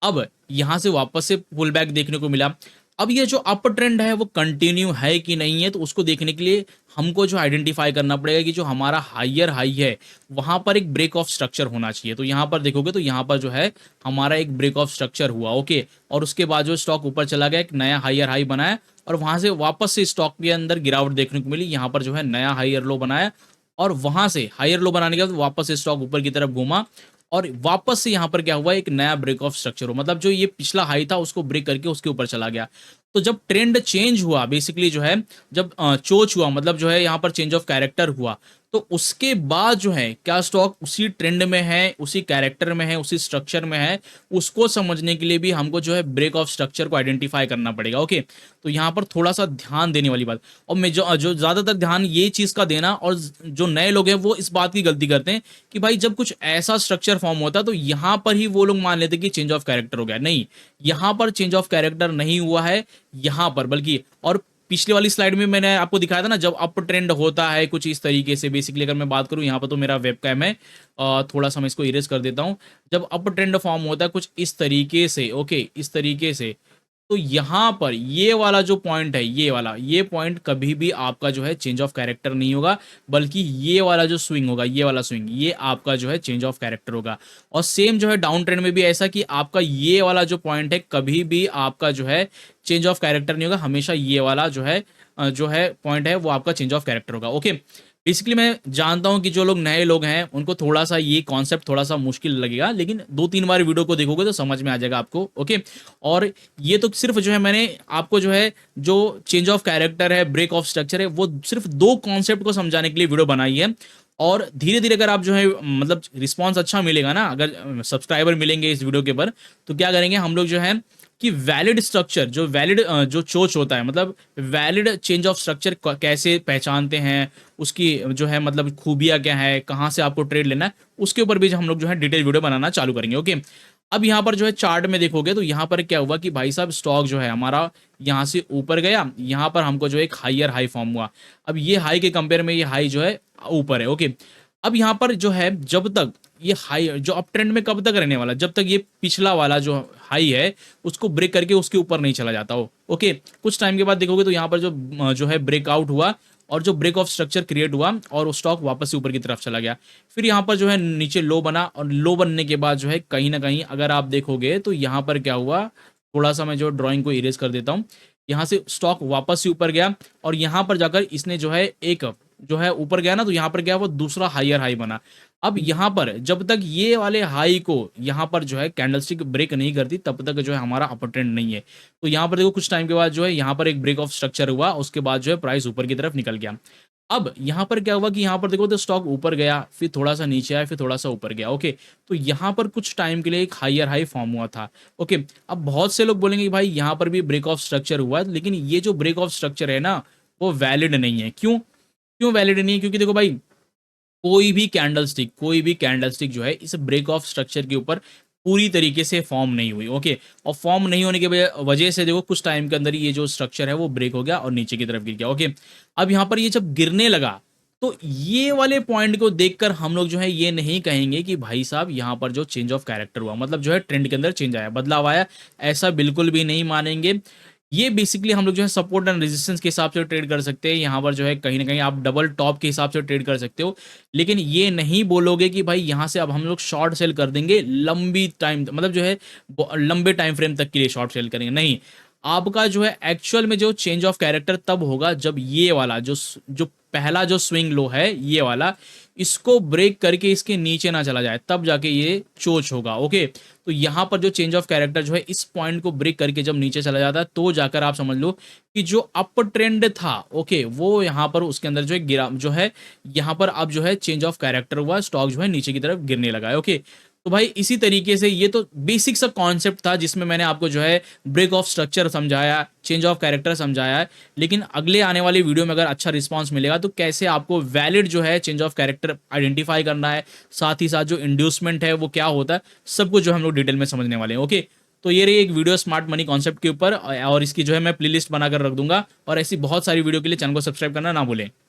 अब यहाँ से वापस से पुल बैक देखने को मिला। अब ये जो अप ट्रेंड है वो कंटिन्यू है कि नहीं है, तो उसको देखने के लिए हमको जो आइडेंटिफाई करना पड़ेगा कि जो हमारा हायर हाई है वहां पर एक ब्रेक ऑफ स्ट्रक्चर होना चाहिए। तो यहाँ पर देखोगे तो यहाँ पर जो है हमारा एक ब्रेक ऑफ स्ट्रक्चर हुआ। ओके, और उसके बाद जो स्टॉक ऊपर चला गया, एक नया हायर हाई बनाया और वहां से वापस से स्टॉक के अंदर गिरावट देखने को मिली। यहाँ पर जो है नया हायर लो बनाया और वहां से हायर लो बनाने के बाद वापस से स्टॉक ऊपर की तरफ घूमा और वापस से यहाँ पर क्या हुआ, एक नया ब्रेक ऑफ स्ट्रक्चर हो, मतलब जो ये पिछला हाई था उसको ब्रेक करके उसके ऊपर चला गया। तो जब ट्रेंड चेंज हुआ, बेसिकली जो है जब चोच हुआ, मतलब जो है यहाँ पर चेंज ऑफ कैरेक्टर हुआ, तो उसके बाद जो है क्या स्टॉक उसी ट्रेंड में है, उसी कैरेक्टर में है, उसी स्ट्रक्चर में है, उसको समझने के लिए भी हमको जो है ब्रेक ऑफ स्ट्रक्चर को आइडेंटिफाई करना पड़ेगा। ओके, तो यहाँ पर थोड़ा सा ध्यान देने वाली बात, और मैं जो ज्यादातर ध्यान ये चीज का देना, और जो नए लोग हैं वो इस बात की गलती करते हैं कि भाई जब कुछ ऐसा स्ट्रक्चर फॉर्म होता है तो यहाँ पर ही वो लोग मान लेते कि चेंज ऑफ कैरेक्टर हो गया। नहीं, यहाँ पर चेंज ऑफ कैरेक्टर नहीं हुआ है यहाँ पर, बल्कि और पिछले वाली स्लाइड में मैंने आपको दिखाया था ना, जब अप ट्रेंड होता है कुछ इस तरीके से, बेसिकली अगर मैं बात करूं, यहाँ पर तो मेरा वेब कैम है, थोड़ा सा मैं इसको इरेज कर देता हूं। जब अप ट्रेंड फॉर्म होता है कुछ इस तरीके से, ओके, इस तरीके से, तो यहाँ पर ये वाला जो पॉइंट है, ये पॉइंट कभी भी आपका जो है चेंज ऑफ कैरेक्टर नहीं होगा, बल्कि ये वाला जो स्विंग होगा, ये वाला स्विंग, ये आपका जो है चेंज ऑफ कैरेक्टर होगा। और सेम जो है डाउन ट्रेंड में भी ऐसा कि आपका ये वाला जो पॉइंट है कभी भी आपका जो है चेंज ऑफ कैरेक्टर नहीं होगा, हमेशा ये वाला जो है पॉइंट है वो आपका चेंज ऑफ कैरेक्टर होगा। ओके, बेसिकली मैं जानता हूं कि जो लोग नए लोग हैं उनको थोड़ा सा ये कॉन्सेप्ट थोड़ा सा मुश्किल लगेगा, लेकिन 2-3 बार वीडियो को देखोगे तो समझ में आ जाएगा आपको। ओके, और ये तो सिर्फ जो है मैंने आपको जो है जो चेंज ऑफ कैरेक्टर है, ब्रेक ऑफ स्ट्रक्चर है, वो सिर्फ 2 कॉन्सेप्ट को समझाने के लिए वीडियो बनाई है। और धीरे धीरे अगर आप जो है मतलब रिस्पॉन्स अच्छा मिलेगा ना, अगर सब्सक्राइबर मिलेंगे इस वीडियो के ऊपर, तो क्या करेंगे हम लोग जो है कि वैलिड स्ट्रक्चर, जो वैलिड जो चोच होता है, मतलब वैलिड चेंज ऑफ स्ट्रक्चर कैसे पहचानते हैं, उसकी जो है मतलब खूबियां क्या है, कहाँ से आपको ट्रेड लेना है, उसके ऊपर भी हम लोग जो है डिटेल वीडियो बनाना चालू करेंगे। ओके, अब यहाँ पर जो है चार्ट में देखोगे तो यहाँ पर क्या हुआ कि भाई साहब स्टॉक जो है हमारा यहाँ से ऊपर गया, यहाँ पर हमको जो है एक हायर हाई फॉर्म हुआ। अब ये हाई के कंपेयर में ये हाई जो है ऊपर है। ओके, अब यहाँ पर जो है जब तक ये हाई जो अप ट्रेंड में कब तक रहने वाला, जब तक ये पिछला वाला जो हाई है उसको ब्रेक करके उसके ऊपर नहीं चला जाता हो। ओके, कुछ टाइम के बाद देखोगे तो यहाँ पर जो है ब्रेकआउट हुआ और जो ब्रेक ऑफ स्ट्रक्चर क्रिएट हुआ और वो स्टॉक वापस से ऊपर की तरफ चला गया। फिर यहाँ पर जो है नीचे लो बना और लो बनने के बाद जो है कहीं ना कहीं अगर आप देखोगे तो यहाँ पर क्या हुआ, थोड़ा सा मैं जो ड्राइंग को इरेज कर देता हूँ। यहाँ से स्टॉक वापस से ऊपर गया और यहाँ पर जाकर इसने जो है एक जो है ऊपर गया ना, तो यहाँ पर क्या वो दूसरा हायर हाई बना। अब यहाँ पर जब तक ये वाले हाई को यहाँ पर जो है कैंडलस्टिक ब्रेक नहीं करती तब तक जो है हमारा अपर ट्रेंड नहीं है। तो यहाँ पर देखो कुछ टाइम के बाद जो है यहाँ पर एक ब्रेक ऑफ स्ट्रक्चर हुआ, उसके बाद जो है प्राइस ऊपर की तरफ निकल गया। अब यहाँ पर क्या हुआ कि यहाँ पर देखो तो स्टॉक ऊपर गया, फिर थोड़ा सा नीचे आया, फिर थोड़ा सा ऊपर गया। ओके, तो यहाँ पर कुछ टाइम के लिए एक हायर हाई फॉर्म हुआ था। ओके, अब बहुत से लोग बोलेंगे कि भाई यहाँ पर भी ब्रेक ऑफ स्ट्रक्चर हुआ है, लेकिन ये जो ब्रेक ऑफ स्ट्रक्चर है ना वो वैलिड नहीं है। क्यों क्यों वैलिड नहीं है? क्योंकि देखो भाई कोई भी कैंडलस्टिक जो है इस ब्रेक ऑफ स्ट्रक्चर के ऊपर पूरी तरीके से फॉर्म नहीं हुई। ओके, और फॉर्म नहीं होने की वजह से देखो कुछ टाइम के अंदर ही ये जो स्ट्रक्चर है वो ब्रेक हो गया और नीचे की तरफ गिर गया। ओके, अब यहाँ पर ये जब गिरने लगा तो ये वाले पॉइंट को देखकर हम लोग जो है ये नहीं कहेंगे कि भाई साहब यहाँ पर जो चेंज ऑफ कैरेक्टर हुआ, मतलब जो है ट्रेंड के अंदर चेंज आया, बदलाव आया, ऐसा बिल्कुल भी नहीं मानेंगे। ये बेसिकली हम लोग जो है सपोर्ट एंड रेजिस्टेंस के हिसाब से ट्रेड कर सकते हैं। यहाँ पर जो है कहीं ना कहीं आप डबल टॉप के हिसाब से ट्रेड कर सकते हो, लेकिन ये नहीं बोलोगे कि भाई यहाँ से अब हम लोग शॉर्ट सेल कर देंगे लंबी टाइम, मतलब जो है लंबे टाइम फ्रेम तक के लिए शॉर्ट सेल करेंगे। नहीं, आपका जो है एक्चुअल में जो चेंज ऑफ कैरेक्टर तब होगा जब ये वाला जो पहला जो स्विंग लो है ये वाला, इसको ब्रेक करके इसके नीचे ना चला जाए, तब जाके ये चोच होगा। ओके, तो यहाँ पर जो चेंज ऑफ कैरेक्टर जो है इस पॉइंट को ब्रेक करके जब नीचे चला जाता है तो जाकर आप समझ लो कि जो अप ट्रेंड था, ओके, वो यहाँ पर उसके अंदर जो है गिरा, जो है यहाँ पर अब जो है चेंज ऑफ कैरेक्टर हुआ, स्टॉक जो है नीचे की तरफ गिरने लगा है। ओके, तो भाई इसी तरीके से ये तो बेसिक सा कॉन्सेप्ट था जिसमें मैंने आपको जो है ब्रेक ऑफ स्ट्रक्चर समझाया, चेंज ऑफ कैरेक्टर समझाया है। लेकिन अगले आने वाली वीडियो में अगर अच्छा रिस्पांस मिलेगा तो कैसे आपको वैलिड जो है चेंज ऑफ कैरेक्टर आइडेंटिफाई करना है, साथ ही साथ जो इंड्यूसमेंट है वो क्या होता है, सब कुछ जो हम लोग डिटेल में समझने वाले हैं। ओके, तो ये रही एक वीडियो स्मार्ट मनी कॉन्सेप्ट के ऊपर, और इसकी जो है मैं प्लेलिस्ट बनाकर रख दूंगा, और ऐसी बहुत सारी वीडियो के लिए चैनल को सब्सक्राइब करना ना भूलें।